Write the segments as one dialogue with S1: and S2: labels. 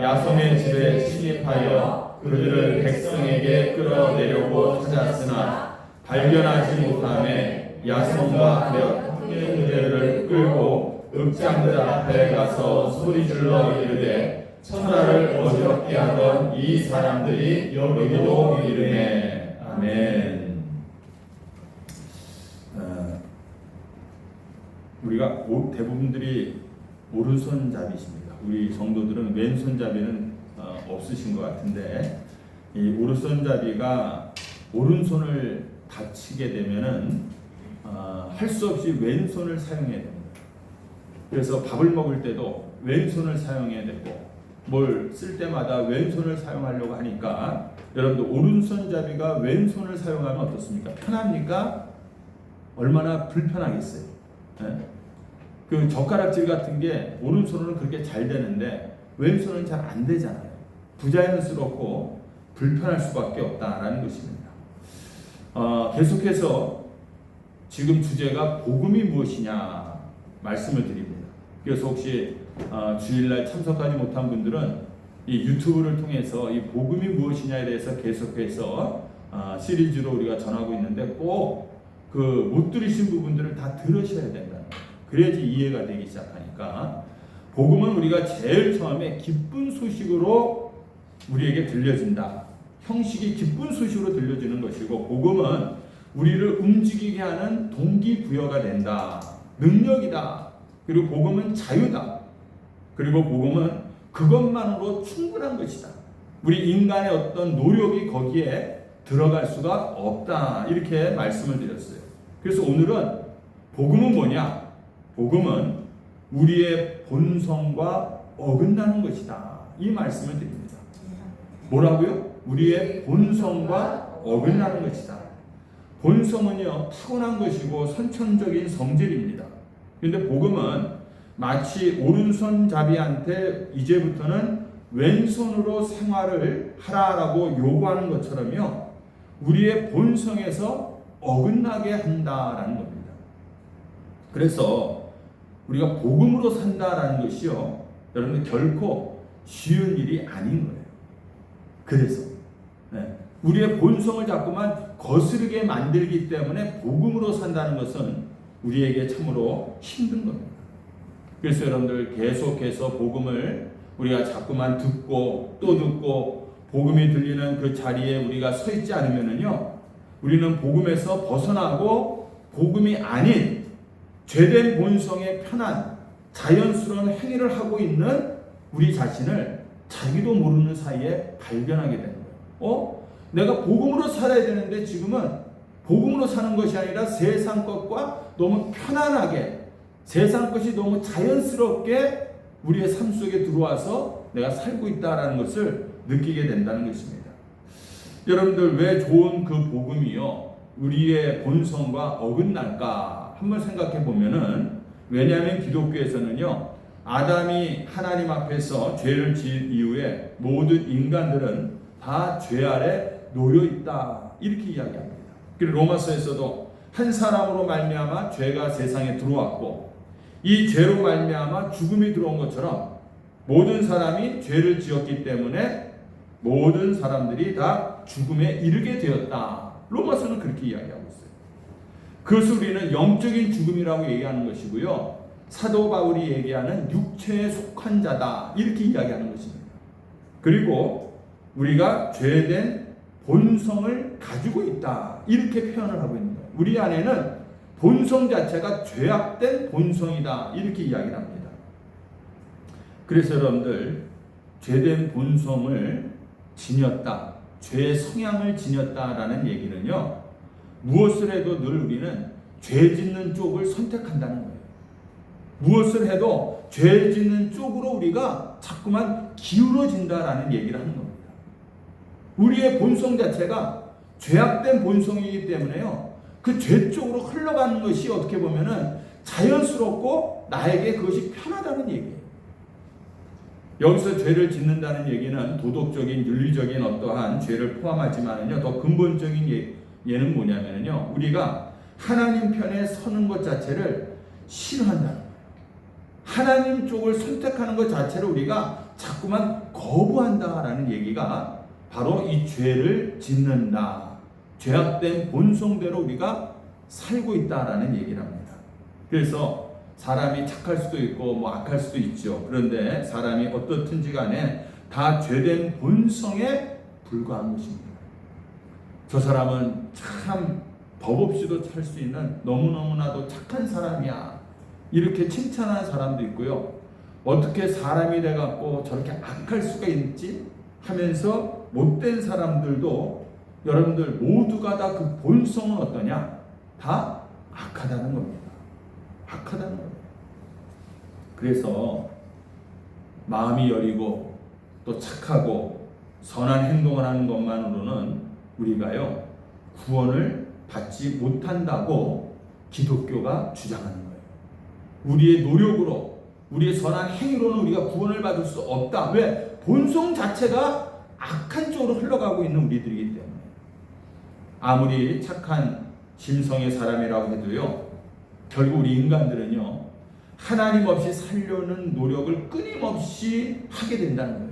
S1: 야손의 집에 침입하여 그들을 백성에게 끌어내려고 찾았으나 발견하지 못하매 야손과 그들을 끌고 읍장들 앞에 가서 소리질러 이르되 천하를 어지럽게 하던 이 사람들이 여기도 이르네. 아멘. 우리가 대부분들이 오른손잡이십니다. 우리 성도들은 왼손잡이는 없으신 것 같은데, 이 오른손잡이가 오른손을 다치게 되면은 할 수 없이 왼손을 사용해야 됩니다. 그래서 밥을 먹을 때도 왼손을 사용해야 되고, 뭘 쓸 때마다 왼손을 사용하려고 하니까 여러분들 오른손잡이가 왼손을 사용하면 어떻습니까? 편합니까? 얼마나 불편하겠어요. 네? 그 젓가락질 같은 게 오른손으로는 그렇게 잘 되는데 왼손은 잘 안 되잖아요. 부자연스럽고 불편할 수밖에 없다라는 것입니다. 계속해서 지금 주제가 복음이 무엇이냐 말씀을 드립니다. 그래서 혹시 주일날 참석하지 못한 분들은 이 유튜브를 통해서 이 복음이 무엇이냐에 대해서 계속해서 시리즈로 우리가 전하고 있는데 꼭 그 못 들으신 부분들을 다 들으셔야 된다. 그래야지 이해가 되기 시작하니까, 복음은 우리가 제일 처음에 기쁜 소식으로 우리에게 들려진다. 형식이 기쁜 소식으로 들려지는 것이고, 복음은 우리를 움직이게 하는 동기부여가 된다. 능력이다. 그리고 복음은 자유다. 그리고 복음은 그것만으로 충분한 것이다. 우리 인간의 어떤 노력이 거기에 들어갈 수가 없다. 이렇게 말씀을 드렸어요. 그래서 오늘은 복음은 뭐냐? 복음은 우리의 본성과 어긋나는 것이다. 이 말씀을 드립니다. 뭐라고요? 우리의 본성과 어긋나는 것이다. 본성은요, 타고난 것이고 선천적인 성질입니다. 그런데 복음은 마치 오른손잡이한테 이제부터는 왼손으로 생활을 하라라고 요구하는 것처럼요, 우리의 본성에서 어긋나게 한다라는 겁니다. 그래서 우리가 복음으로 산다라는 것이요, 여러분 결코 쉬운 일이 아닌 거예요. 그래서 우리의 본성을 자꾸만 거스르게 만들기 때문에 복음으로 산다는 것은 우리에게 참으로 힘든 겁니다. 그래서 여러분들 계속해서 복음을 우리가 자꾸만 듣고 또 듣고 복음이 들리는 그 자리에 우리가 서 있지 않으면은요, 우리는 복음에서 벗어나고 복음이 아닌 죄된 본성의 편한 자연스러운 행위를 하고 있는 우리 자신을 자기도 모르는 사이에 발견하게 되는 거예요. 내가 복음으로 살아야 되는데 지금은 복음으로 사는 것이 아니라 세상 것과 너무 편안하게, 세상 것이 너무 자연스럽게 우리의 삶 속에 들어와서 내가 살고 있다는 것을 느끼게 된다는 것입니다. 여러분들, 왜 좋은 그 복음이요 우리의 본성과 어긋날까 한번 생각해 보면은, 왜냐하면 기독교에서는요, 아담이 하나님 앞에서 죄를 지은 이후에 모든 인간들은 다 죄 아래 놓여 있다, 이렇게 이야기합니다. 그리고 로마서에서도 한 사람으로 말미암아 죄가 세상에 들어왔고 이 죄로 말미암아 죽음이 들어온 것처럼 모든 사람이 죄를 지었기 때문에 모든 사람들이 다 죽음에 이르게 되었다. 로마서는 그렇게 이야기하고 있어요. 그것을 우리는 영적인 죽음이라고 얘기하는 것이고요, 사도 바울이 얘기하는 육체에 속한 자다, 이렇게 이야기하는 것입니다. 그리고 우리가 죄된 본성을 가지고 있다, 이렇게 표현을 하고 있는 거예요. 우리 안에는 본성 자체가 죄악된 본성이다, 이렇게 이야기를 합니다. 그래서 여러분들, 죄된 본성을 지녔다, 죄의 성향을 지녔다라는 얘기는요, 무엇을 해도 늘 우리는 죄 짓는 쪽을 선택한다는 거예요. 무엇을 해도 죄 짓는 쪽으로 우리가 자꾸만 기울어진다라는 얘기를 하는 겁니다. 우리의 본성 자체가 죄악된 본성이기 때문에요, 그 죄 쪽으로 흘러가는 것이 어떻게 보면은 자연스럽고 나에게 그것이 편하다는 얘기예요. 여기서 죄를 짓는다는 얘기는 도덕적인, 윤리적인 어떠한 죄를 포함하지만은요, 더 근본적인 예는 뭐냐면요, 우리가 하나님 편에 서는 것 자체를 싫어한다는 거예요. 하나님 쪽을 선택하는 것 자체를 우리가 자꾸만 거부한다라는 얘기가 바로 이 죄를 짓는다, 죄악된 본성대로 우리가 살고 있다라는 얘기랍니다. 그래서 사람이 착할 수도 있고 뭐 악할 수도 있죠. 그런데 사람이 어떻든지 간에 다 죄된 본성에 불과한 것입니다. 저 사람은 참 법 없이도 살 수 있는 너무너무나도 착한 사람이야, 이렇게 칭찬하는 사람도 있고요. 어떻게 사람이 돼갖고 저렇게 악할 수가 있지 하면서 못된 사람들도, 여러분들 모두가 다 그 본성은 어떠냐? 다 악하다는 겁니다. 악하다는 겁니다. 그래서 마음이 여리고 또 착하고 선한 행동을 하는 것만으로는 우리가요 구원을 받지 못한다고 기독교가 주장하는 거예요. 우리의 노력으로, 우리의 선한 행위로는 우리가 구원을 받을 수 없다. 왜? 본성 자체가 악한 쪽으로 흘러가고 있는 우리들이기 때문에. 아무리 착한 심성의 사람이라고 해도요, 결국 우리 인간들은요 하나님 없이 살려는 노력을 끊임없이 하게 된다는 거예요.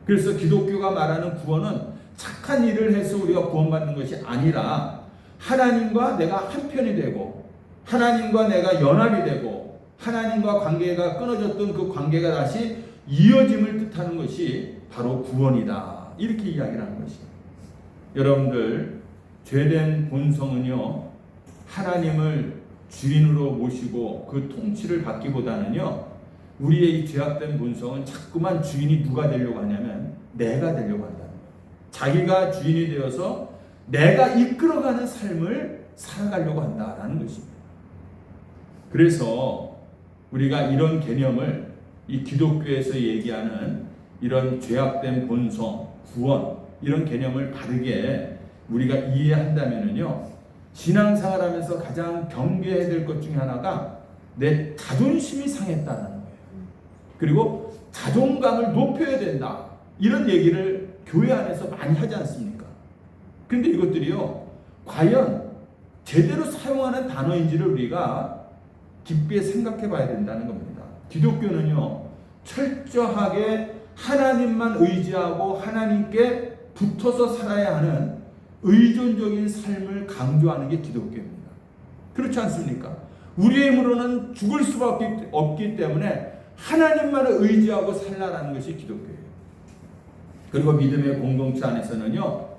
S1: 그래서 기독교가 말하는 구원은 착한 일을 해서 우리가 구원받는 것이 아니라 하나님과 내가 한편이 되고 하나님과 내가 연합이 되고 하나님과 관계가 끊어졌던 그 관계가 다시 이어짐을 뜻하는 것이 바로 구원이다, 이렇게 이야기를 하는 것이에요. 여러분들, 죄된 본성은요 하나님을 주인으로 모시고 그 통치를 받기보다는요, 우리의 이 죄악된 본성은 자꾸만 주인이 누가 되려고 하냐면 내가 되려고 한다는 거예요. 자기가 주인이 되어서 내가 이끌어가는 삶을 살아가려고 한다라는 것입니다. 그래서 우리가 이런 개념을 이 기독교에서 얘기하는 이런 죄악된 본성, 구원, 이런 개념을 바르게 우리가 이해한다면요, 신앙생활하면서 가장 경계해야 될 것 중에 하나가 내 자존심이 상했다는 거예요. 그리고 자존감을 높여야 된다, 이런 얘기를 교회 안에서 많이 하지 않습니까? 그런데 이것들이요 과연 제대로 사용하는 단어인지를 우리가 깊게 생각해 봐야 된다는 겁니다. 기독교는요 철저하게 하나님만 의지하고 하나님께 붙어서 살아야 하는 의존적인 삶을 강조하는 게 기독교입니다. 그렇지 않습니까? 우리의 힘으로는 죽을 수밖에 없기 때문에 하나님만을 의지하고 살라라는 것이 기독교예요. 그리고 믿음의 공동체 안에서는요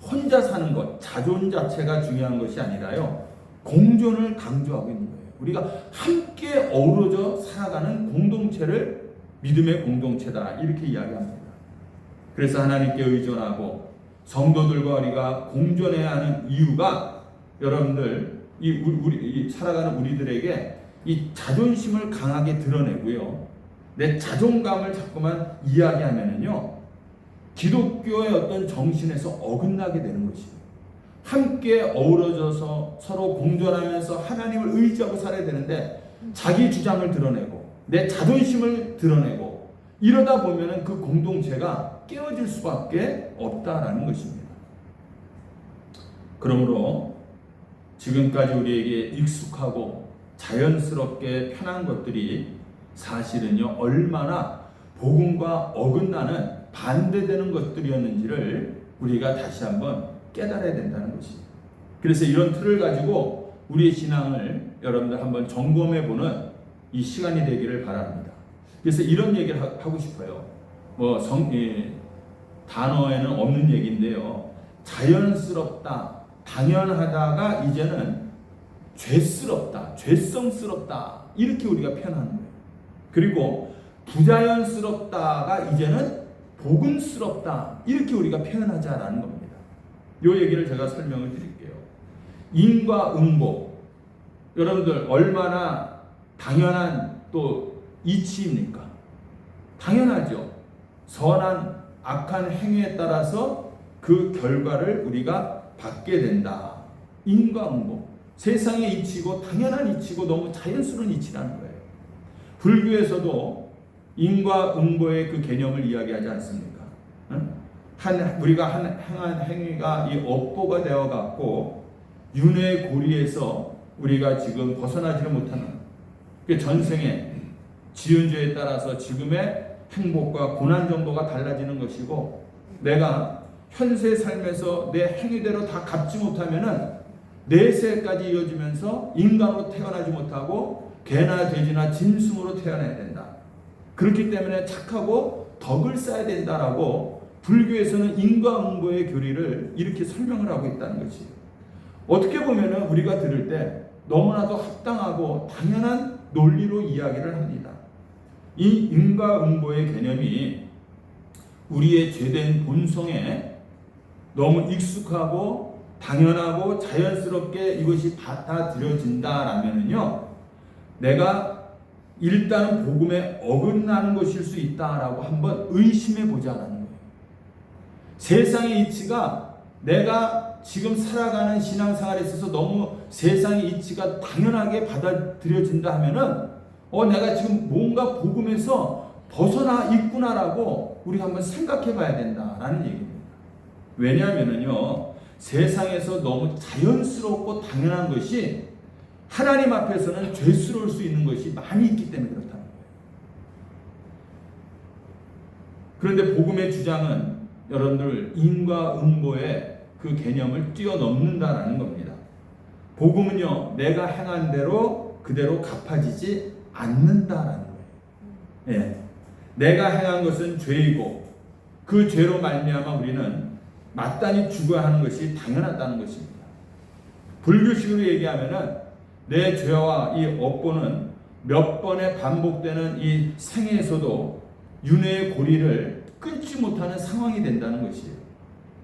S1: 혼자 사는 것, 자존 자체가 중요한 것이 아니라요 공존을 강조하고 있는 거예요. 우리가 함께 어우러져 살아가는 공동체를 믿음의 공동체다, 이렇게 이야기합니다. 그래서 하나님께 의존하고 성도들과 우리가 공존해야 하는 이유가, 여러분들 우리 살아가는 우리들에게 이 자존심을 강하게 드러내고요, 내 자존감을 자꾸만 이야기하면은요 기독교의 어떤 정신에서 어긋나게 되는 것이에요. 함께 어우러져서 서로 공존하면서 하나님을 의지하고 살아야 되는데 자기 주장을 드러내고 내 자존심을 드러내고 이러다 보면은 그 공동체가 깨어질 수밖에 없다라는 것입니다. 그러므로 지금까지 우리에게 익숙하고 자연스럽게 편한 것들이 사실은요 얼마나 복음과 어긋나는 반대되는 것들이었는지를 우리가 다시 한번 깨달아야 된다는 것입니다. 그래서 이런 틀을 가지고 우리의 신앙을 여러분들 한번 점검해보는 이 시간이 되기를 바랍니다. 그래서 이런 얘기를 하고 싶어요. 단어에는 없는 얘기인데요, 자연스럽다, 당연하다가 이제는 죄스럽다, 죄성스럽다, 이렇게 우리가 표현하는 거예요. 그리고 부자연스럽다가 이제는 복음스럽다, 이렇게 우리가 표현하자라는 겁니다. 이 얘기를 제가 설명을 드릴게요. 인과 응보, 여러분들 얼마나 당연한 또 이치입니까? 당연하죠. 선한 악한 행위에 따라서 그 결과를 우리가 받게 된다. 인과응보, 세상의 이치고 당연한 이치고 너무 자연스러운 이치라는 거예요. 불교에서도 인과응보의 그 개념을 이야기하지 않습니까? 우리가 행한 행위가 이 업보가 되어 갖고 윤회의 고리에서 우리가 지금 벗어나지를 못하는, 전생에 지은 죄에 따라서 지금의 행복과 고난 정도가 달라지는 것이고, 내가 현세 삶에서 내 행위대로 다 갚지 못하면은 내세까지 이어지면서 인간으로 태어나지 못하고 개나 돼지나 짐승으로 태어나야 된다. 그렇기 때문에 착하고 덕을 쌓아야 된다라고 불교에서는 인과응보의 교리를 이렇게 설명을 하고 있다는 것이에요. 어떻게 보면은 우리가 들을 때 너무나도 합당하고 당연한 논리로 이야기를 합니다. 이 인과응보의 개념이 우리의 죄된 본성에 너무 익숙하고 당연하고 자연스럽게 이것이 받아들여진다라면은요, 내가 일단은 복음에 어긋나는 것일 수 있다라고 한번 의심해 보자라는 거예요. 세상의 이치가 내가 지금 살아가는 신앙생활에 있어서 너무 세상의 이치가 당연하게 받아들여진다 하면은 내가 지금 뭔가 복음에서 벗어나 있구나라고 우리가 한번 생각해 봐야 된다라는 얘기입니다. 왜냐하면은요, 세상에서 너무 자연스럽고 당연한 것이 하나님 앞에서는 죄스러울 수 있는 것이 많이 있기 때문에 그렇다는 거예요. 그런데 복음의 주장은 여러분들 인과응보의 그 개념을 뛰어넘는다라는 겁니다. 복음은요, 내가 행한 대로 그대로 갚아지지 않는다라는 거예요. 예. 내가 행한 것은 죄이고 그 죄로 말미암아 우리는 마땅히 죽어야 하는 것이 당연하다는 것입니다. 불교식으로 얘기하면은 내 죄와 이 업보는 몇 번에 반복되는 이 생애에서도 윤회의 고리를 끊지 못하는 상황이 된다는 것이에요.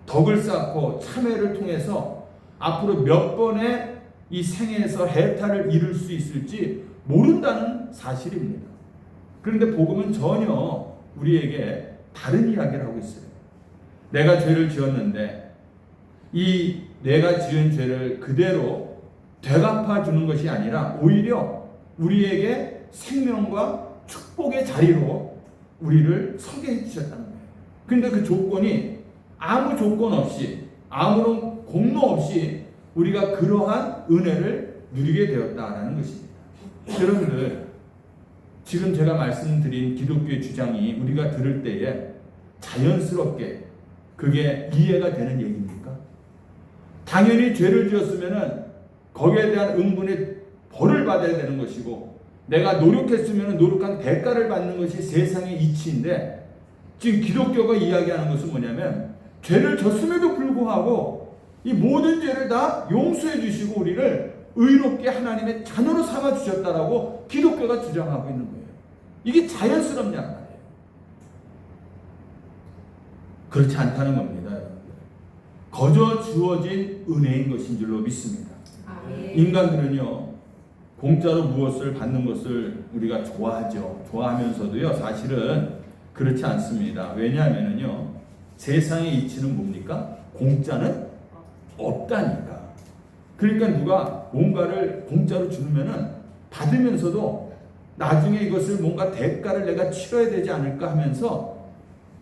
S1: 덕을 쌓고 참회를 통해서 앞으로 몇 번의 이 생애에서 해탈을 이룰 수 있을지 모른다는 사실입니다. 그런데 복음은 전혀 우리에게 다른 이야기를 하고 있어요. 내가 죄를 지었는데 이 내가 지은 죄를 그대로 되갚아 주는 것이 아니라 오히려 우리에게 생명과 축복의 자리로 우리를 서게 해주셨다는 거예요. 그런데 그 조건이 아무 조건 없이 아무런 공로 없이 우리가 그러한 은혜를 누리게 되었다라는 것입니다. 여러분들, 지금 제가 말씀드린 기독교의 주장이 우리가 들을 때에 자연스럽게 그게 이해가 되는 얘기입니까? 당연히 죄를 지었으면은 거기에 대한 응분의 벌을 받아야 되는 것이고, 내가 노력했으면 노력한 대가를 받는 것이 세상의 이치인데, 지금 기독교가 이야기하는 것은 뭐냐면 죄를 졌음에도 불구하고 이 모든 죄를 다 용서해 주시고 우리를 의롭게 하나님의 자녀로 삼아 주셨다라고 기독교가 주장하고 있는 거예요. 이게 자연스럽냐 말이에요. 그렇지 않다는 겁니다, 여러분들. 거저 주어진 은혜인 것인 줄로 믿습니다. 인간들은요, 공짜로 무엇을 받는 것을 우리가 좋아하죠. 좋아하면서도요, 사실은 그렇지 않습니다. 왜냐하면요, 세상의 이치는 뭡니까? 공짜는 없다니까. 그러니까 누가 뭔가를 공짜로 주면은 받으면서도 나중에 이것을 뭔가 대가를 내가 치러야 되지 않을까 하면서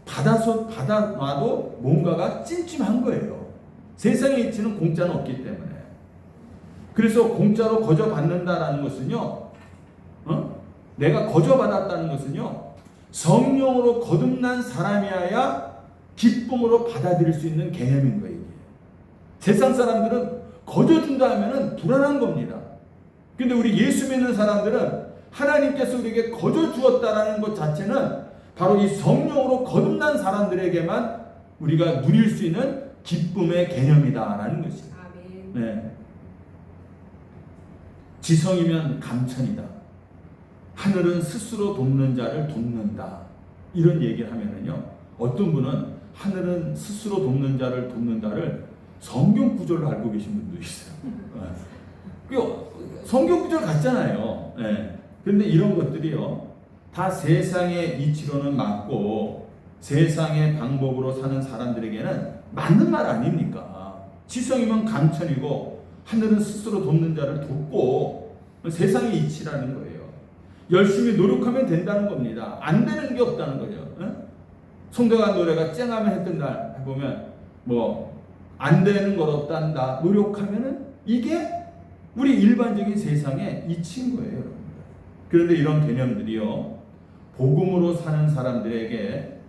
S1: 받아놔도 뭔가가 찜찜한 거예요. 세상의 이치는 공짜는 없기 때문에. 그래서 공짜로 거저 받는다라는 것은요, 내가 거저 받았다는 것은요, 성령으로 거듭난 사람이어야 기쁨으로 받아들일 수 있는 개념인 거예요. 세상 사람들은 거저 준다 하면은 불안한 겁니다. 근데 우리 예수 믿는 사람들은 하나님께서 우리에게 거저 주었다라는 것 자체는 바로 이 성령으로 거듭난 사람들에게만 우리가 누릴 수 있는 기쁨의 개념이다라는 것이에요. 네. 지성이면 감천이다. 하늘은 스스로 돕는 자를 돕는다. 이런 얘기를 하면은요, 어떤 분은 하늘은 스스로 돕는 자를 돕는다를 성경 구절로 알고 계신 분도 있어요. 성경 구절 같잖아요. 그런데 이런 것들이요, 다 세상의 이치로는 맞고 세상의 방법으로 사는 사람들에게는 맞는 말 아닙니까? 지성이면 감천이고 하늘은 스스로 돕는 자를 돕고 세상의 이치라는 거예요. 열심히 노력하면 된다는 겁니다. 안 되는 게 없다는 거죠. 송대관 노래가 쨍하면 했던 날 해보면 안 되는 것 없단다. 노력하면은 이게 우리 일반적인 세상의 이치인 거예요, 여러분들. 그런데 이런 개념들이요, 복음으로 사는 사람들에게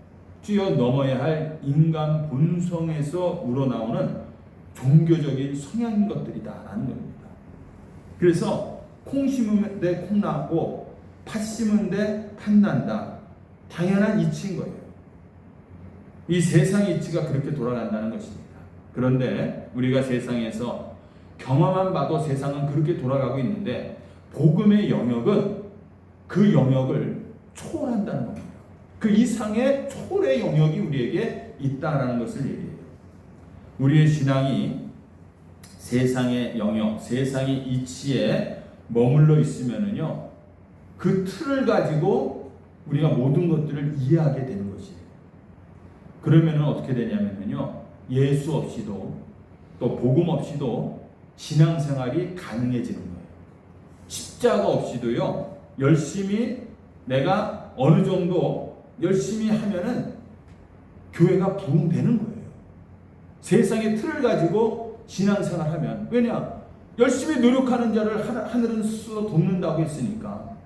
S1: 뛰어넘어야 할 인간 본성에서 우러나오는 종교적인 성향인 것들이다라는 겁니다. 그래서 콩 심으면 콩 나고 팥 심은 팥 난다. 당연한 이치인 거예요. 이 세상 이치가 그렇게 돌아간다는 것입니다. 그런데 우리가 세상에서 경험만 봐도 세상은 그렇게 돌아가고 있는데 복음의 영역은 그 영역을 초월한다는 겁니다. 그 이상의 초월의 영역이 우리에게 있다라는 것을 얘기해요. 우리의 신앙이 세상의 영역, 세상의 이치에 머물러 있으면은요, 그 틀을 가지고 우리가 모든 것들을 이해하게 되는 것이에요. 그러면은 어떻게 되냐면요, 예수 없이도 또 복음 없이도 신앙생활이 가능해지는 거예요. 십자가 없이도요, 열심히 내가 어느 정도 열심히 하면은 교회가 부흥되는 거예요. 세상의 틀을 가지고 신앙생활 하면, 왜냐? 열심히 노력하는 자를 하늘은 스스로 돕는다고 했으니까.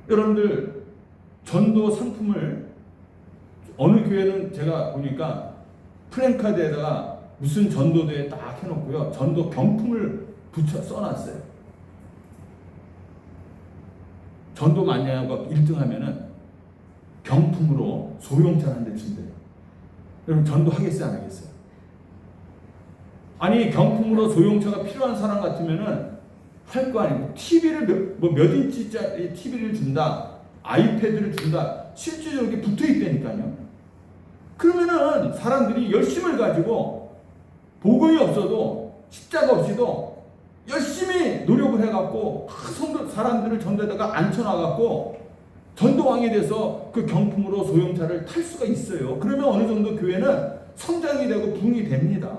S1: 여러분들, 전도 상품을 어느 교회는 제가 보니까 프랭카드에다가 무슨 전도대에 딱 해놓고요, 전도 경품을 써놨어요. 전도 많이 하고 1등 하면은 경품으로 소형차 한 대 준대요. 여러분, 전도 하겠어요, 안 하겠어요? 아니, 경품으로 소형차가 필요한 사람 같으면은 할 거 아니고, TV를 몇 인치짜리 TV를 준다, 아이패드를 준다, 실질적으로 이렇게 붙어 있다니까요. 그러면은 사람들이 열심을 가지고 복음이 없어도 십자가 없이도 열심히 노력을 해갖고 사람들을 전도에다가 앉혀놔갖고 전도왕이 돼서 그 경품으로 소형차를 탈 수가 있어요. 그러면 어느 정도 교회는 성장이 되고 부흥이 됩니다.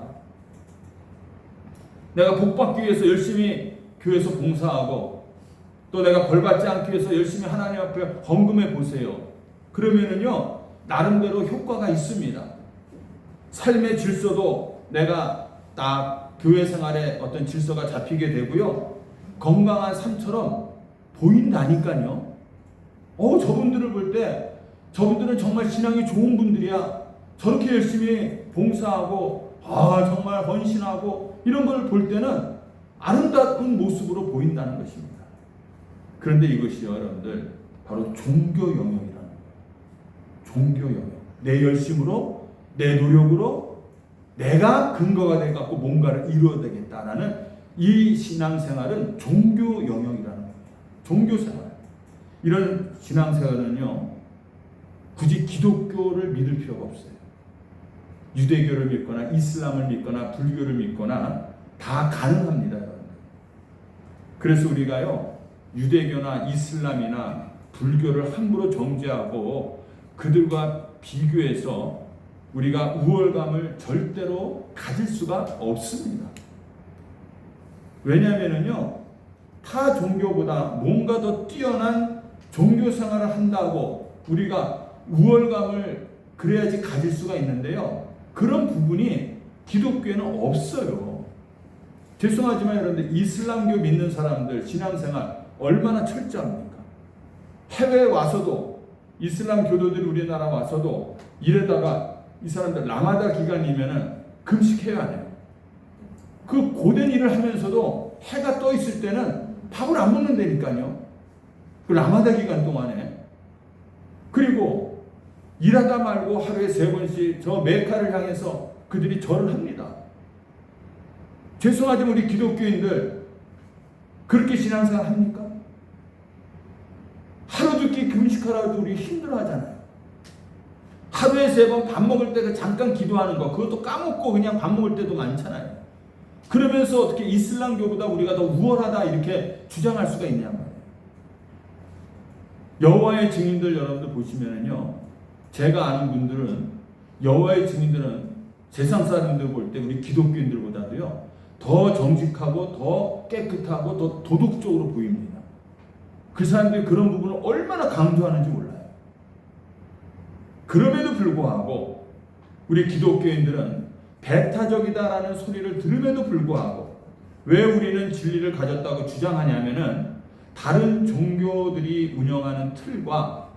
S1: 내가 복받기 위해서 열심히 교회에서 봉사하고 또 내가 벌받지 않기 위해서 열심히 하나님 앞에 헌금해 보세요. 그러면은요, 나름대로 효과가 있습니다. 삶의 질서도 내가 딱 교회 생활에 어떤 질서가 잡히게 되고요, 건강한 삶처럼 보인다니까요. 저분들을 볼 때 저분들은 정말 신앙이 좋은 분들이야. 저렇게 열심히 봉사하고 정말 헌신하고 이런 걸 볼 때는 아름다운 모습으로 보인다는 것입니다. 그런데 이것이요, 여러분들, 바로 종교 영역이라는 거예요. 종교 영역. 내 열심으로, 내 노력으로 내가 근거가 돼갖고 뭔가를 이루어야 되겠다라는 이 신앙생활은 종교 영역이라는 거예요. 종교생활. 이런 신앙생활은요, 굳이 기독교를 믿을 필요가 없어요. 유대교를 믿거나 이슬람을 믿거나 불교를 믿거나 다 가능합니다, 여러분. 그래서 우리가요, 유대교나 이슬람이나 불교를 함부로 정죄하고 그들과 비교해서 우리가 우월감을 절대로 가질 수가 없습니다. 왜냐하면요, 타 종교보다 뭔가 더 뛰어난 종교 생활을 한다고 우리가 우월감을 그래야지 가질 수가 있는데요, 그런 부분이 기독교에는 없어요. 죄송하지만 여러분들, 이슬람교 믿는 사람들 신앙생활 얼마나 철저합니까? 해외에 와서도 이슬람 교도들이 우리나라 와서도 이러다가 이 사람들 라마다 기간이면은 금식해야 해요. 그 고된 일을 하면서도 해가 떠 있을 때는 밥을 안 먹는다니까요. 그 라마다 기간 동안에. 그리고 일하다 말고 하루에 3번씩 저 메카를 향해서 그들이 절을 합니다. 죄송하지만 우리 기독교인들 그렇게 신앙생활 합니까? 하루 두끼 금식하라도 우리 힘들어하잖아요. 하루에 3번 밥 먹을 때 잠깐 기도하는 거, 그것도 까먹고 그냥 밥 먹을 때도 많잖아요. 그러면서 어떻게 이슬람교보다 우리가 더 우월하다 이렇게 주장할 수가 있냐 말이에요. 여호와의 증인들 여러분들 보시면은요, 제가 아는 분들은 여호와의 증인들은 세상 사람들 볼 때 우리 기독교인들보다도요 더 정직하고 더 깨끗하고 더 도덕적으로 보입니다. 그 사람들이 그런 부분을 얼마나 강조하는지 몰라요. 그럼에도 불구하고 우리 기독교인들은 배타적이다라는 소리를 들음에도 불구하고 왜 우리는 진리를 가졌다고 주장하냐면은 다른 종교들이 운영하는 틀과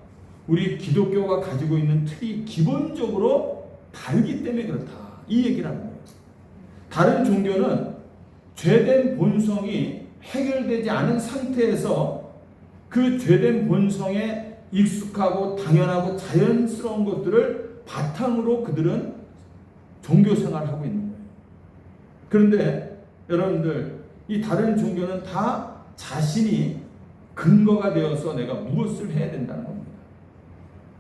S1: 우리 기독교가 가지고 있는 틀이 기본적으로 다르기 때문에 그렇다. 이 얘기를 하는 거예요. 다른 종교는 죄된 본성이 해결되지 않은 상태에서 그 죄된 본성에 익숙하고 당연하고 자연스러운 것들을 바탕으로 그들은 종교 생활을 하고 있는 거예요. 그런데 여러분들, 이 다른 종교는 다 자신이 근거가 되어서 내가 무엇을 해야 된다는 겁니다.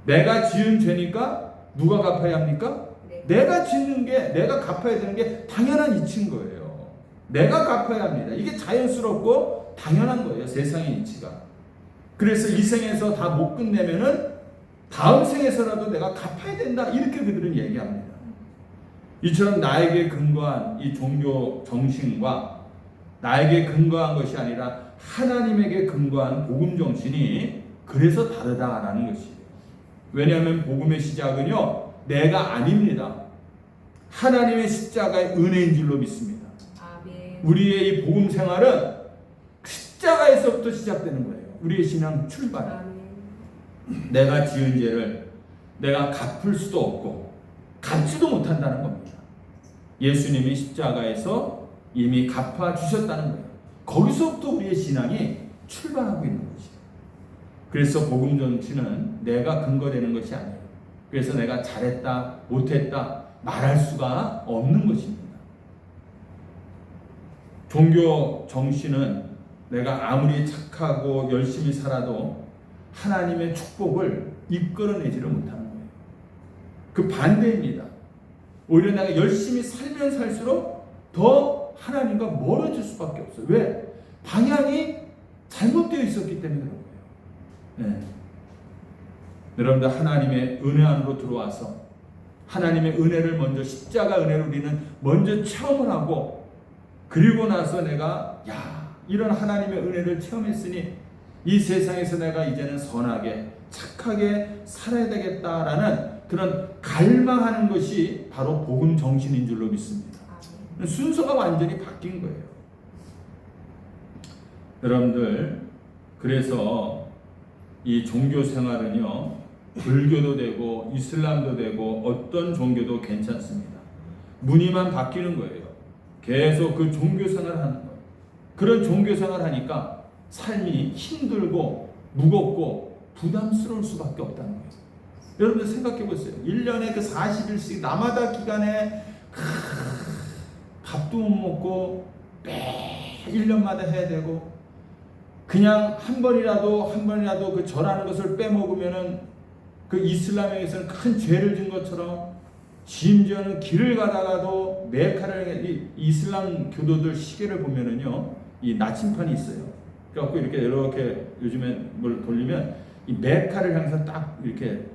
S1: 내가 지은 죄니까 누가 갚아야 합니까? 내가 짓는 게, 내가 갚아야 되는 게 당연한 이치인 거예요. 내가 갚아야 합니다. 이게 자연스럽고 당연한 거예요. 세상의 이치가. 그래서 이 생에서 다 못 끝내면은 다음 생에서라도 내가 갚아야 된다. 이렇게 그들은 얘기합니다. 이처럼 나에게 근거한 이 종교 정신과 나에게 근거한 것이 아니라 하나님에게 근거한 복음 정신이 그래서 다르다라는 것이에요. 왜냐하면 복음의 시작은요, 내가 아닙니다. 하나님의 십자가의 은혜인 줄로 믿습니다.
S2: 아멘.
S1: 우리의 이 복음 생활은 십자가에서부터 시작되는 거예요. 우리의 신앙 출발. 내가 지은 죄를 내가 갚을 수도 없고 갚지도 못한다는 겁니다. 예수님이 십자가에서 이미 갚아주셨다는 거예요. 거기서부터 우리의 신앙이 출발하고 있는 것이에요. 그래서 복음 정치는 내가 근거되는 것이 아니에요. 그래서 내가 잘했다, 못했다 말할 수가 없는 것입니다. 종교 정신은 내가 아무리 착하고 열심히 살아도 하나님의 축복을 이끌어내지를 못하는 거예요. 그 반대입니다. 오히려 내가 열심히 살면 살수록 더 하나님과 멀어질 수밖에 없어요. 왜? 방향이 잘못되어 있었기 때문에 그런 거예요. 네. 여러분들, 하나님의 은혜 안으로 들어와서 하나님의 은혜를 먼저, 십자가 은혜를 우리는 먼저 체험을 하고, 그리고 나서 내가 이런 하나님의 은혜를 체험했으니 이 세상에서 내가 이제는 선하게 착하게 살아야 되겠다라는 그런 갈망하는 것이 바로 복음 정신인 줄로 믿습니다. 순서가 완전히 바뀐 거예요. 여러분들, 그래서 이 종교 생활은요, 불교도 되고 이슬람도 되고 어떤 종교도 괜찮습니다. 무늬만 바뀌는 거예요. 계속 그 종교 생활을 하는 거예요. 그런 종교 생활을 하니까 삶이 힘들고 무겁고 부담스러울 수밖에 없다는 거예요. 여러분들 생각해 보세요. 1년에 그 40일씩 남아다 기간에 밥도 못 먹고 매 1년마다 해야 되고, 그냥 한 번이라도 그 절하는 것을 빼먹으면은 그 이슬람에서는 큰 죄를 진 것처럼, 심지어는 길을 가다가도 메카를, 이 이슬람 교도들 시계를 보면은요, 이 나침판이 있어요. 그래갖고 이렇게 요즘에 뭘 돌리면 이 메카를 향해서 딱 이렇게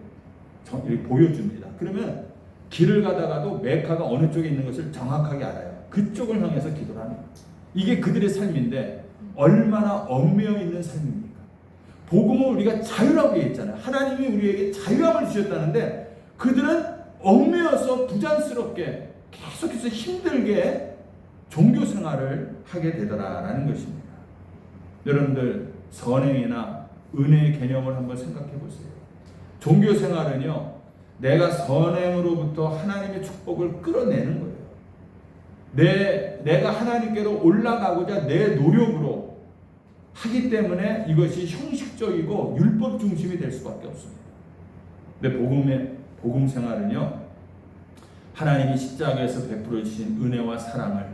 S1: 보여줍니다. 그러면 길을 가다가도 메카가 어느 쪽에 있는 것을 정확하게 알아요. 그쪽을 향해서 기도를 합니다. 이게 그들의 삶인데 얼마나 얽매여 있는 삶입니까? 복음은 우리가 자유라고 했잖아요. 하나님이 우리에게 자유함을 주셨다는데 그들은 얽매여서 부자연스럽게 계속해서 힘들게 종교 생활을 하게 되더라라는 것입니다. 여러분들, 선행이나 은혜의 개념을 한번 생각해 보세요. 종교 생활은요, 내가 선행으로부터 하나님의 축복을 끌어내는 거예요. 내가 하나님께로 올라가고자 내 노력으로 하기 때문에 이것이 형식적이고 율법 중심이 될 수밖에 없습니다. 근데 복음 생활은요, 하나님이 십자가에서 베풀어 주신 은혜와 사랑을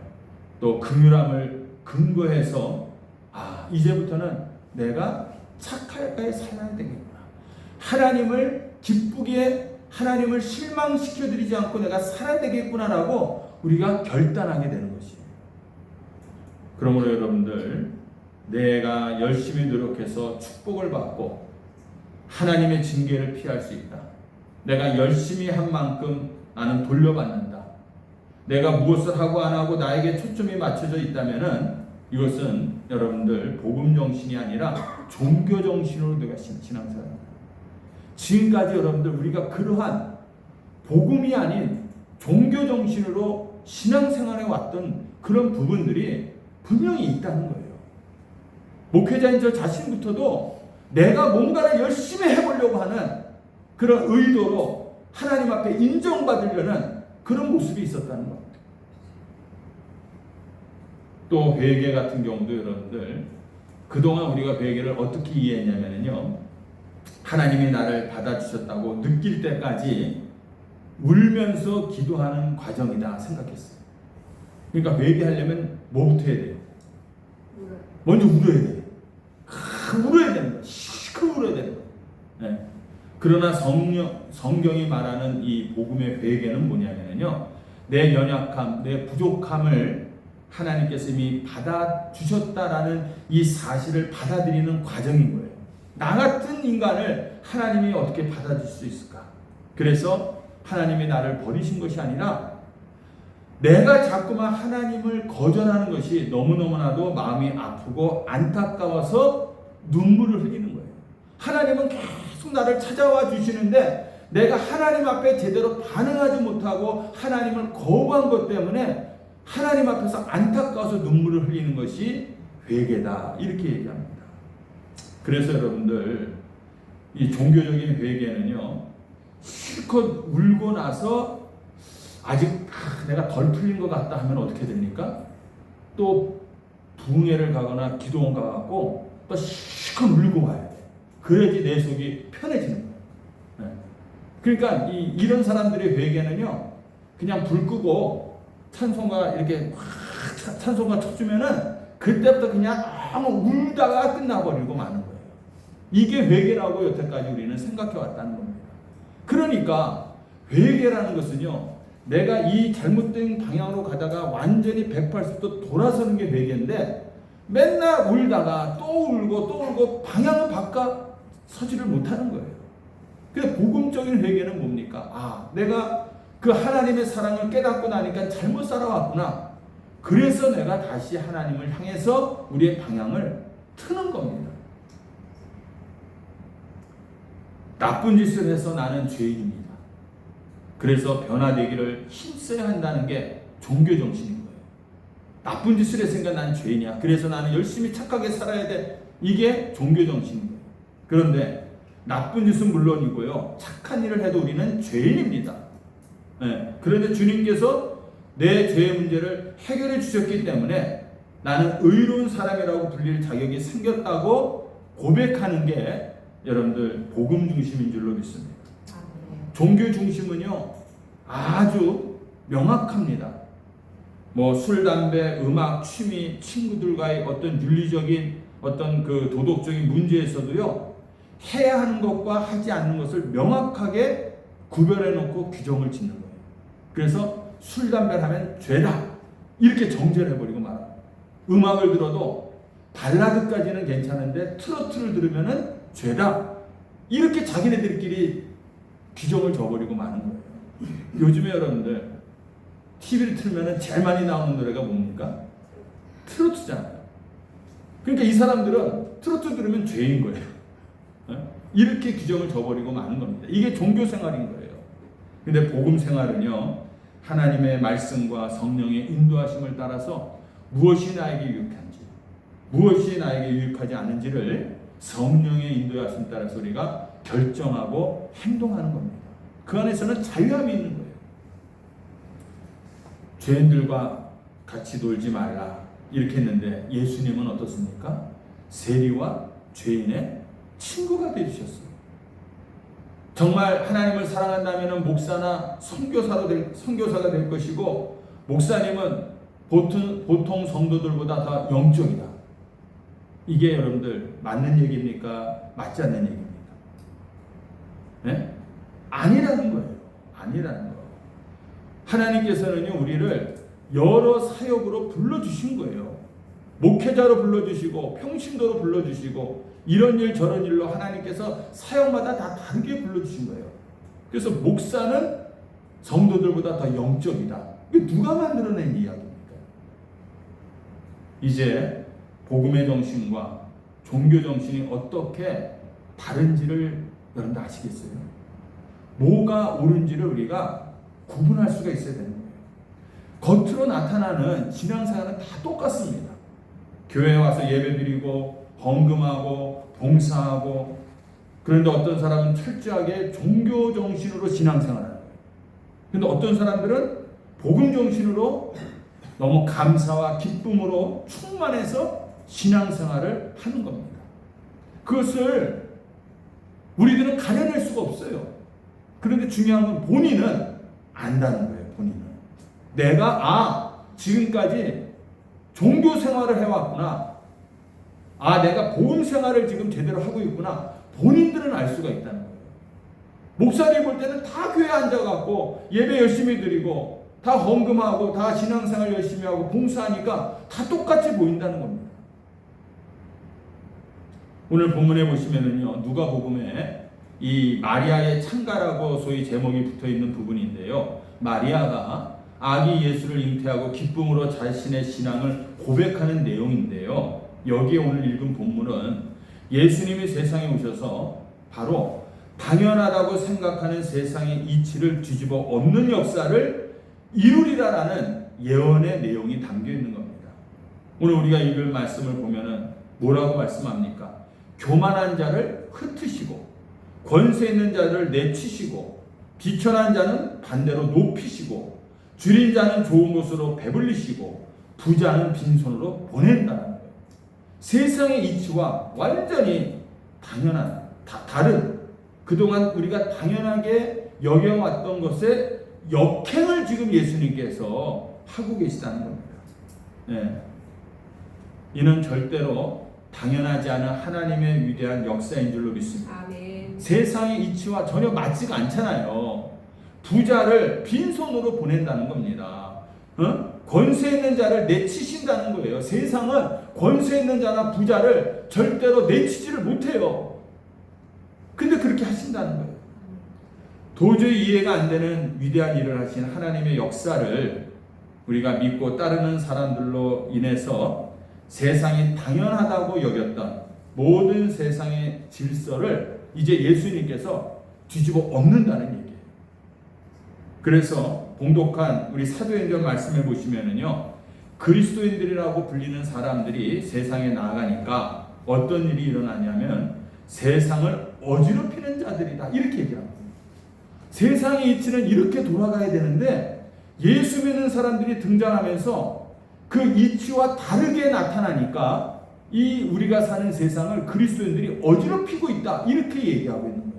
S1: 또 긍휼함을 근거해서 이제부터는 내가 착하게 살아야 되겠구나. 하나님을 기쁘게, 하나님을 실망시켜드리지 않고 내가 살아야 되겠구나라고 우리가 결단하게 되는 것이에요. 그러므로 여러분들, 내가 열심히 노력해서 축복을 받고 하나님의 징계를 피할 수 있다. 내가 열심히 한 만큼 나는 돌려받는다. 내가 무엇을 하고 안 하고 나에게 초점이 맞춰져 있다면은 이것은 여러분들 복음 정신이 아니라 종교 정신으로 내가 신앙생활합니다. 지금까지 여러분들 우리가 그러한 복음이 아닌 종교 정신으로 신앙생활해 왔던 그런 부분들이 분명히 있다는 거예요. 목회자인 저 자신부터도 내가 뭔가를 열심히 해보려고 하는 그런 의도로 하나님 앞에 인정받으려는 그런 모습이 있었다는 겁니다. 또 회개 같은 경우도 여러분들, 그동안 우리가 회개를 어떻게 이해했냐면요, 하나님이 나를 받아주셨다고 느낄 때까지 울면서 기도하는 과정이다 생각했어요. 그러니까 회개하려면 뭐부터 해야 돼요? 먼저 울어야 돼요. 울어야 되는 거예요. 시큰 울어야 되는 거예요. 네. 그러나 성경이 말하는 이 복음의 회개는 뭐냐면요, 내 연약함, 내 부족함을 하나님께서 이미 받아주셨다라는 이 사실을 받아들이는 과정인 거예요. 나 같은 인간을 하나님이 어떻게 받아줄 수 있을까? 그래서 하나님이 나를 버리신 것이 아니라 내가 자꾸만 하나님을 거절하는 것이 너무너무나도 마음이 아프고 안타까워서 눈물을 흘리는 거예요. 하나님은 계속 나를 찾아와 주시는데 내가 하나님 앞에 제대로 반응하지 못하고 하나님을 거부한 것 때문에 하나님 앞에서 안타까워서 눈물을 흘리는 것이 회개다, 이렇게 얘기합니다. 그래서 여러분들, 이 종교적인 회개는요, 실컷 울고 나서 아직 내가 덜 풀린 것 같다 하면 어떻게 됩니까? 또 부흥회를 가거나 기도원 가갖고 또 실컷 울고 와야 돼. 그래야지 내 속이 편해지는 거예요. 네. 그러니까 이런 사람들의 회개는요, 그냥 불 끄고 찬송가 이렇게 확 찬송가 쳐주면은 그때부터 그냥 울다가 끝나버리고 마는 거예요. 이게 회개라고 여태까지 우리는 생각해 왔다는 겁니다. 그러니까 회개라는 것은요, 내가 이 잘못된 방향으로 가다가 완전히 180도 돌아서는 게 회개인데 맨날 울다가 또 울고 방향을 바꿔 서지를 못하는 거예요. 그래서 복음적인 회개는 뭡니까? 내가 그 하나님의 사랑을 깨닫고 나니까 잘못 살아왔구나. 그래서 내가 다시 하나님을 향해서 우리의 방향을 트는 겁니다. 나쁜 짓을 해서 나는 죄인입니다. 그래서 변화되기를 힘써야 한다는 게 종교 정신인 거예요. 나쁜 짓을 했으니까 난 죄인이야. 그래서 나는 열심히 착하게 살아야 돼. 이게 종교 정신인 거예요. 그런데 나쁜 짓은 물론이고요, 착한 일을 해도 우리는 죄인입니다. 네. 그런데 주님께서 내 죄의 문제를 해결해 주셨기 때문에 나는 의로운 사람이라고 불릴 자격이 생겼다고 고백하는 게 여러분들 복음 중심인 줄로 믿습니다. 종교 중심은요, 아주 명확합니다. 뭐 술, 담배, 음악, 취미, 친구들과의 어떤 윤리적인 어떤 그 도덕적인 문제에서도요, 해야 하는 것과 하지 않는 것을 명확하게 구별해 놓고 규정을 짓는 거예요. 그래서 술, 담배를 하면 죄다, 이렇게 정죄를 해버리고 말아요. 음악을 들어도 발라드까지는 괜찮은데 트로트를 들으면은 죄다, 이렇게 자기네들끼리 규정을 줘버리고 마는 거예요. 요즘에 여러분들 TV를 틀면은 제일 많이 나오는 노래가 뭡니까? 트로트잖아요. 그러니까 이 사람들은 트로트 들으면 죄인 거예요. 이렇게 규정을 줘버리고 마는 겁니다. 이게 종교 생활인 거예요. 근데 복음 생활은요, 하나님의 말씀과 성령의 인도하심을 따라서 무엇이 나에게 유익한지, 무엇이 나에게 유익하지 않은지를 성령의 인도하심 따라서 우리가 결정하고 행동하는 겁니다. 그 안에서는 자유함이 있는 거예요. 죄인들과 같이 놀지 말라, 이렇게 했는데 예수님은 어떻습니까? 세리와 죄인의 친구가 되주셨어요. 정말 하나님을 사랑한다면 목사나 선교사가 될 것이고, 목사님은 보통 성도들보다 더 영적이다. 이게 여러분들 맞는 얘기입니까? 맞지 않는 얘기입니까? 네? 아니라는 거예요. 아니라는 거예요. 하나님께서는요, 우리를 여러 사역으로 불러주신 거예요. 목회자로 불러주시고 평신도로 불러주시고 이런 일 저런 일로 하나님께서 사역마다 다 다르게 불러주신 거예요. 그래서 목사는 성도들보다 더 영적이다. 이게 누가 만들어낸 이야기입니까? 이제 복음의 정신과 종교 정신이 어떻게 다른지를 여러분들 아시겠어요? 뭐가 옳은지를 우리가 구분할 수가 있어야 되는 거예요. 겉으로 나타나는 신앙생활은 다 똑같습니다. 교회에 와서 예배드리고 헌금하고 봉사하고, 그런데 어떤 사람은 철저하게 종교 정신으로 신앙생활을 하는 거예요. 그런데 어떤 사람들은 복음 정신으로 너무 감사와 기쁨으로 충만해서 신앙생활을 하는 겁니다. 그것을 우리들은 가려낼 수가 없어요. 그런데 중요한 건 본인은 안다는 거예요. 본인은 내가 지금까지 종교 생활을 해왔구나, 내가 복음 생활을 지금 제대로 하고 있구나, 본인들은 알 수가 있다는 거예요. 목사님 볼 때는 다 교회에 앉아갖고 예배 열심히 드리고 다 헌금하고 다 신앙생활 열심히 하고 봉사하니까 다 똑같이 보인다는 겁니다. 오늘 본문에 보시면은요, 누가복음에 이 마리아의 창가라고 소위 제목이 붙어있는 부분인데요, 마리아가 아기 예수를 잉태하고 기쁨으로 자신의 신앙을 고백하는 내용인데요, 여기에 오늘 읽은 본문은 예수님이 세상에 오셔서 바로 당연하다고 생각하는 세상의 이치를 뒤집어 엎는 역사를 이루리라라는 예언의 내용이 담겨 있는 겁니다. 오늘 우리가 읽을 말씀을 보면은 뭐라고 말씀합니까? 교만한 자를 흩으시고 권세 있는 자를 내치시고 비천한 자는 반대로 높이시고 줄인 자는 좋은 곳으로 배불리시고 부자는 빈손으로 보낸다는 거예요. 세상의 이치와 완전히 다른, 그동안 우리가 당연하게 여겨왔던 것에 역행을 지금 예수님께서 하고 계시다는 겁니다. 네. 이는 절대로 당연하지 않은 하나님의 위대한 역사인 줄로 믿습니다.
S2: 아멘.
S1: 세상의 이치와 전혀 맞지가 않잖아요. 부자를 빈손으로 보낸다는 겁니다. 권세 있는 자를 내치신다는 거예요. 세상은 권세 있는 자나 부자를 절대로 내치지를 못해요. 근데 그렇게 하신다는 거예요. 도저히 이해가 안 되는 위대한 일을 하신 하나님의 역사를 우리가 믿고 따르는 사람들로 인해서 세상이 당연하다고 여겼던 모든 세상의 질서를 이제 예수님께서 뒤집어 엎는다는 얘기예요. 그래서 봉독한 우리 사도행전 말씀해 보시면은요, 그리스도인들이라고 불리는 사람들이 세상에 나아가니까 어떤 일이 일어나냐면 세상을 어지럽히는 자들이다, 이렇게 얘기합니다. 세상의 이치는 이렇게 돌아가야 되는데 예수 믿는 사람들이 등장하면서 그 이치와 다르게 나타나니까 이 우리가 사는 세상을 그리스도인들이 어지럽히고 있다, 이렇게 얘기하고 있는 거예요.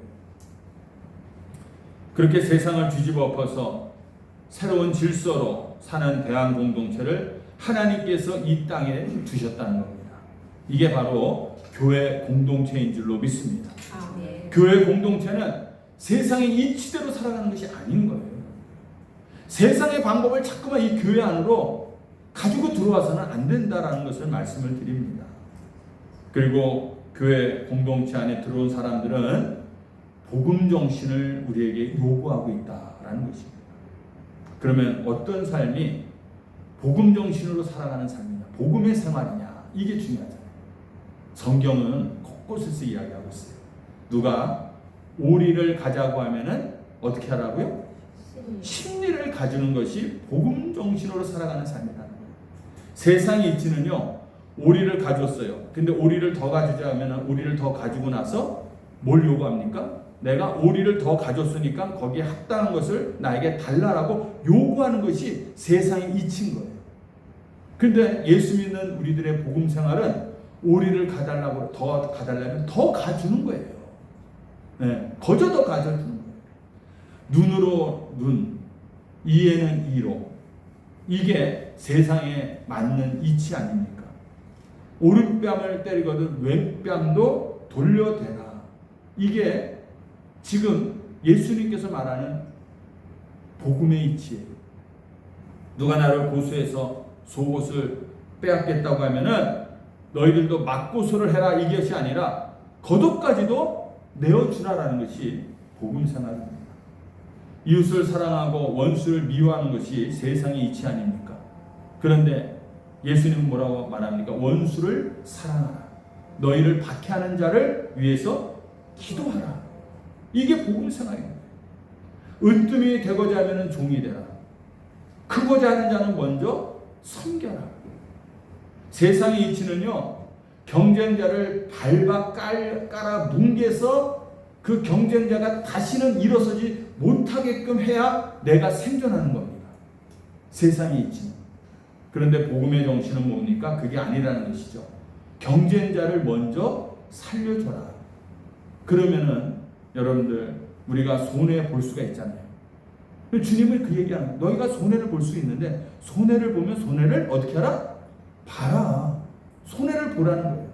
S1: 그렇게 세상을 뒤집어 엎어서 새로운 질서로 사는 대한 공동체를 하나님께서 이 땅에 두셨다는 겁니다. 이게 바로 교회 공동체인 줄로 믿습니다.
S2: 아멘.
S1: 교회 공동체는 세상의 이치대로 살아가는 것이 아닌 거예요. 세상의 방법을 자꾸만 이 교회 안으로 가지고 들어와서는 안 된다라는 것을 말씀을 드립니다. 그리고 교회 공동체 안에 들어온 사람들은 복음 정신을 우리에게 요구하고 있다라는 것입니다. 그러면 어떤 삶이 복음 정신으로 살아가는 삶이냐, 복음의 생활이냐, 이게 중요하잖아요. 성경은 곳곳에서 이야기하고 있어요. 누가 오리를 가자고 하면은 어떻게 하라고요? 심리를 가지는 것이 복음 정신으로 살아가는 삶이라는 거예요. 세상의 이치는요, 오리를 가졌어요. 근데 오리를 더 가지자 하면 오리를 더 가지고 나서 뭘 요구합니까? 내가 오리를 더 가졌으니까 거기에 합당한 것을 나에게 달라라고 요구하는 것이 세상의 이치인 거예요. 근데 예수 믿는 우리들의 복음 생활은 오리를 가달라고, 더 가달라면 더 가주는 거예요. 네, 거저 더 가져주는 거예요. 눈으로 눈, 이에는 이로. 이게 세상에 맞는 이치 아닙니까? 오른뺨을 때리거든 왼뺨도 돌려대라. 이게 지금 예수님께서 말하는 복음의 이치예요. 누가 나를 고소해서 속옷을 빼앗겠다고 하면은 너희들도 맞고소를 해라, 이것이 아니라 겉옷까지도 내어주라라는 것이 복음 생활입니다. 이웃을 사랑하고 원수를 미워하는 것이 세상의 이치 아닙니까? 그런데 예수님은 뭐라고 말합니까? 원수를 사랑하라. 너희를 박해하는 자를 위해서 기도하라. 이게 복음 생활입니다. 으뜸이 되고자 하면 종이 되라. 크고자 하는 자는 먼저 섬겨라. 세상의 이치는요, 경쟁자를 밟아 깔아 뭉개서 그 경쟁자가 다시는 일어서지 못하게끔 해야 내가 생존하는 겁니다. 세상에 있지. 그런데 복음의 정신은 뭡니까? 그게 아니라는 것이죠. 경쟁자를 먼저 살려줘라. 그러면은 여러분들 우리가 손해 볼 수가 있잖아요. 주님은 그 얘기하는 거예요. 너희가 손해를 볼 수 있는데 손해를 보면 손해를 어떻게 하라? 봐라. 손해를 보라는 거예요.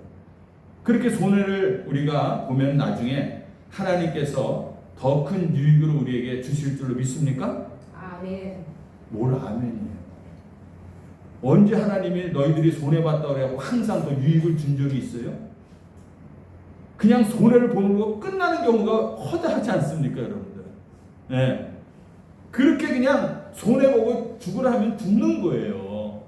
S1: 그렇게 손해를 우리가 보면 나중에 하나님께서 더 큰 유익을 우리에게 주실 줄로 믿습니까?
S2: 아멘.
S1: 뭘 아멘이에요. 언제 하나님이 너희들이 손해봤다고 그래서 항상 더 유익을 준 적이 있어요? 그냥 손해를 보는 거 끝나는 경우가 허다하지 않습니까, 여러분들? 네. 그렇게 그냥 손해보고 죽으라면 죽는 거예요.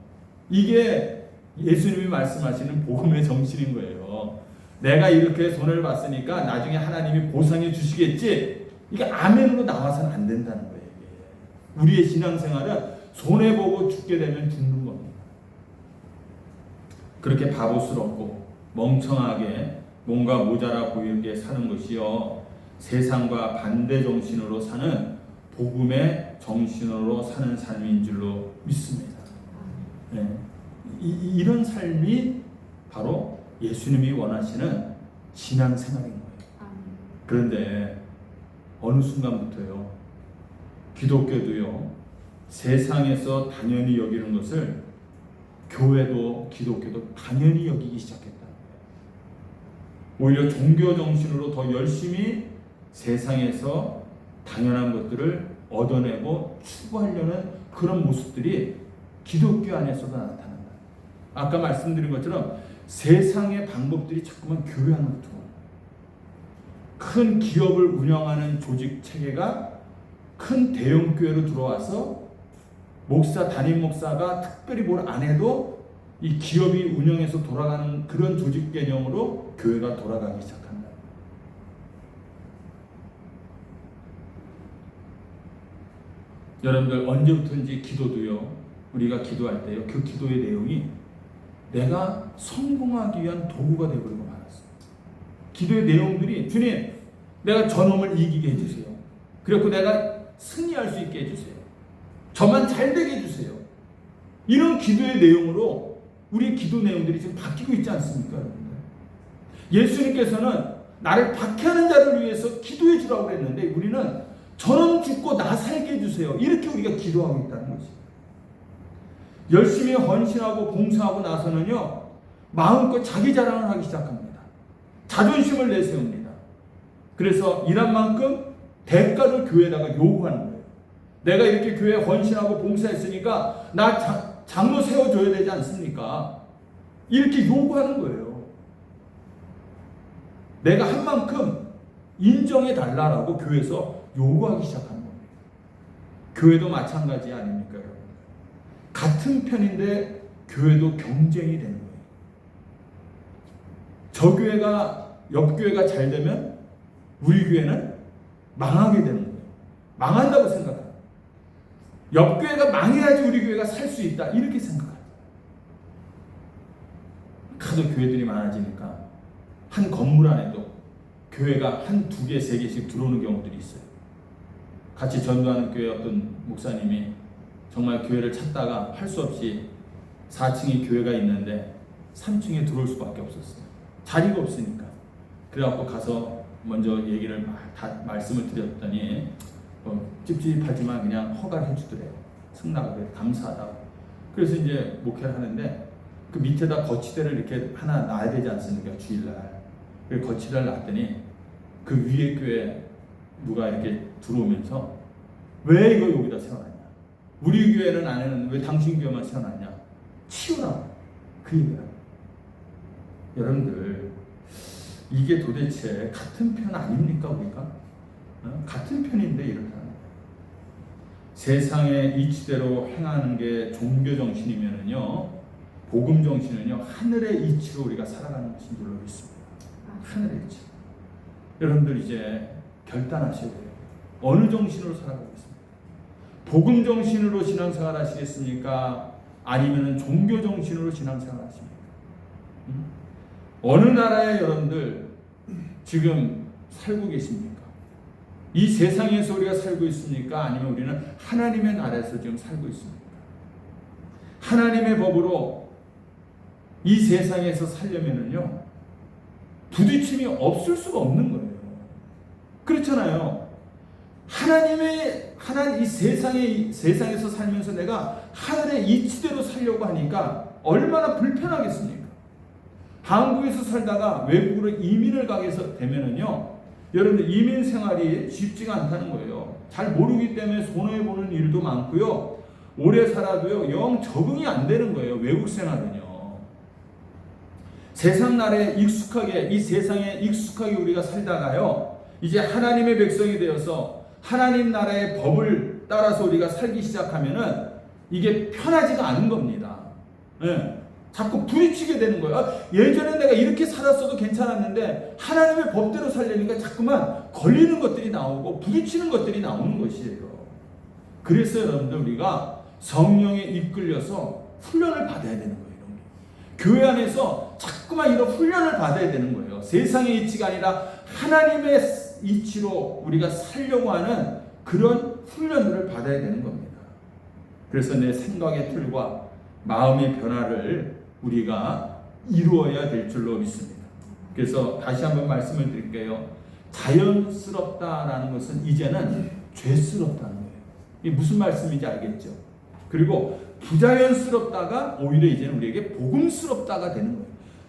S1: 이게 예수님이 말씀하시는 복음의 정신인 거예요. 내가 이렇게 손해를 봤으니까 나중에 하나님이 보상해 주시겠지. 이게 아멘으로 나와서는 안 된다는 거예요. 이게. 우리의 신앙생활은 손해보고 죽게 되면 죽는 겁니다. 그렇게 바보스럽고 멍청하게 뭔가 모자라 보이게 사는 것이요, 세상과 반대 정신으로 사는 복음의 정신으로 사는 삶인 줄로 믿습니다. 네. 이런 삶이 바로 예수님이 원하시는 신앙생활인 거예요. 그런데 어느 순간부터요, 기독교도요, 세상에서 당연히 여기는 것을 교회도 기독교도 당연히 여기기 시작했다. 오히려 종교 정신으로 더 열심히 세상에서 당연한 것들을 얻어내고 추구하려는 그런 모습들이 기독교 안에서도 나타난다. 아까 말씀드린 것처럼 세상의 방법들이 자꾸만 교회 안으로 들어옵니다. 큰 기업을 운영하는 조직 체계가 큰 대형 교회로 들어와서 목사, 담임 목사가 특별히 뭘 안 해도 이 기업이 운영해서 돌아가는 그런 조직 개념으로 교회가 돌아가기 시작한다. 여러분들 언제부터인지 기도도요, 우리가 기도할 때요, 그 기도의 내용이 내가 성공하기 위한 도구가 되어버리고 말았어요. 기도의 내용들이 주님, 내가 저놈을 이기게 해주세요. 그리고 내가 승리할 수 있게 해주세요. 저만 잘 되게 해주세요. 이런 기도의 내용으로 우리 기도 내용들이 지금 바뀌고 있지 않습니까, 여러분들? 예수님께서는 나를 박해하는 자를 위해서 기도해 주라고 했는데 우리는 저놈 죽고 나 살게 해주세요. 이렇게 우리가 기도하고 있다는 거지. 열심히 헌신하고 봉사하고 나서는요, 마음껏 자기 자랑을 하기 시작합니다. 자존심을 내세웁니다. 그래서 일한 만큼 대가를 교회에다가 요구하는 거예요. 내가 이렇게 교회에 헌신하고 봉사했으니까 나 장로 세워줘야 되지 않습니까? 이렇게 요구하는 거예요. 내가 한 만큼 인정해달라고 교회에서 요구하기 시작하는 겁니다. 교회도 마찬가지 아닙니까, 여러분? 같은 편인데 교회도 경쟁이 되는 거예요. 저 교회가 옆 교회가 잘 되면 우리 교회는 망하게 되는 거예요. 망한다고 생각합니다. 옆 교회가 망해야지 우리 교회가 살 수 있다, 이렇게 생각합니다. 하도 교회들이 많아지니까 한 건물 안에도 교회가 한 두 개, 세 개씩 들어오는 경우들이 있어요. 같이 전도하는 교회 어떤 목사님이 정말 교회를 찾다가 할 수 없이 4층에 교회가 있는데 3층에 들어올 수밖에 없었어요. 자리가 없으니까. 그래갖고 가서 먼저 얘기를 다 말씀을 드렸더니 찝찝하지만 그냥 허가를 해주더래요. 승낙을 감사하다고. 그래서 이제 목회를 하는데 그 밑에다 거치대를 이렇게 하나 놔야 되지 않습니까, 주일날. 그래서 거치대를 놨더니 그 위에 교회 누가 이렇게 들어오면서 왜 이거 여기다 세워놨냐, 우리 교회는 안 했는데 왜 당신 교회만 세워놨냐, 치우라, 그 얘기야. 여러분들, 이게 도대체 같은 편 아닙니까, 우리가? 같은 편인데 이렇게 하는 거예요. 세상의 이치대로 행하는 게 종교 정신이면은요, 복음 정신은요, 하늘의 이치로 우리가 살아가는 것인 줄로 믿습니다. 하늘의 이치. 여러분들 이제 결단하셔야 돼요. 어느 정신으로 살아가겠습니까? 복음 정신으로 신앙생활 하시겠습니까? 아니면은 종교 정신으로 신앙생활 하십니까? 어느 나라에 여러분들 지금 살고 계십니까? 이 세상에서 우리가 살고 있습니까? 아니면 우리는 하나님의 나라에서 지금 살고 있습니까? 하나님의 법으로 이 세상에서 살려면은요, 부딪힘이 없을 수가 없는 거예요. 그렇잖아요. 이 세상에서 살면서 내가 하늘의 이치대로 살려고 하니까 얼마나 불편하겠습니까? 한국에서 살다가 외국으로 이민을 가게 되면은요, 여러분들 이민 생활이 쉽지가 않다는 거예요. 잘 모르기 때문에 손해보는 일도 많고요. 오래 살아도요, 영 적응이 안 되는 거예요. 외국 생활은요. 세상 나라에 익숙하게, 이 세상에 익숙하게 우리가 살다가요, 이제 하나님의 백성이 되어서 하나님 나라의 법을 따라서 우리가 살기 시작하면은 이게 편하지가 않은 겁니다. 네. 자꾸 부딪히게 되는 거예요. 예전에 내가 이렇게 살았어도 괜찮았는데 하나님의 법대로 살려니까 자꾸만 걸리는 것들이 나오고 부딪히는 것들이 나오는 것이에요. 그래서 여러분들 우리가 성령에 이끌려서 훈련을 받아야 되는 거예요. 교회 안에서 자꾸만 이런 훈련을 받아야 되는 거예요. 세상의 이치가 아니라 하나님의 이치로 우리가 살려고 하는 그런 훈련을 받아야 되는 겁니다. 그래서 내 생각의 틀과 마음의 변화를 우리가 이루어야 될 줄로 믿습니다. 그래서 다시 한번 말씀을 드릴게요. 자연스럽다라는 것은 이제는 죄스럽다는 거예요. 이게 무슨 말씀인지 알겠죠? 그리고 부자연스럽다가 오히려 이제는 우리에게 복음스럽다가 되는 거예요.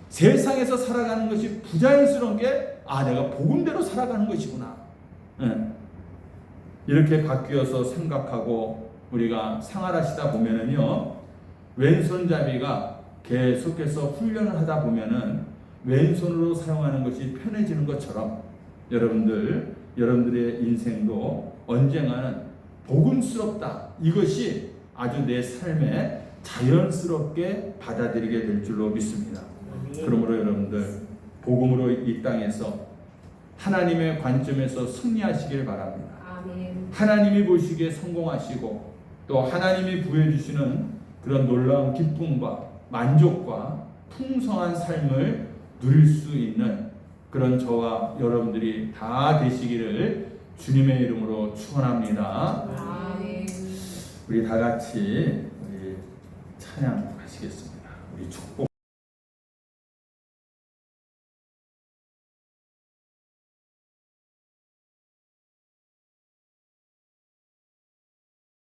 S1: 세상에서 살아가는 것이 부자연스러운 게 내가 복음대로 살아가는 것이구나. 이렇게 바뀌어서 생각하고 우리가 생활하시다 보면은요, 왼손잡이가 계속해서 훈련을 하다 보면은 왼손으로 사용하는 것이 편해지는 것처럼 여러분들의 인생도 언젠가는 복음스럽다. 이것이 아주 내 삶에 자연스럽게 받아들이게 될 줄로 믿습니다. 그러므로 여러분들 복음으로 이 땅에서 하나님의 관점에서 승리하시길 바랍니다. 하나님이 보시기에 성공하시고 또 하나님이 부여주시는 그런 놀라운 기쁨과 만족과 풍성한 삶을 누릴 수 있는 그런 저와 여러분들이 다 되시기를 주님의 이름으로 축원합니다. 우리 다 같이 우리 찬양하시겠습니다. 우리 축복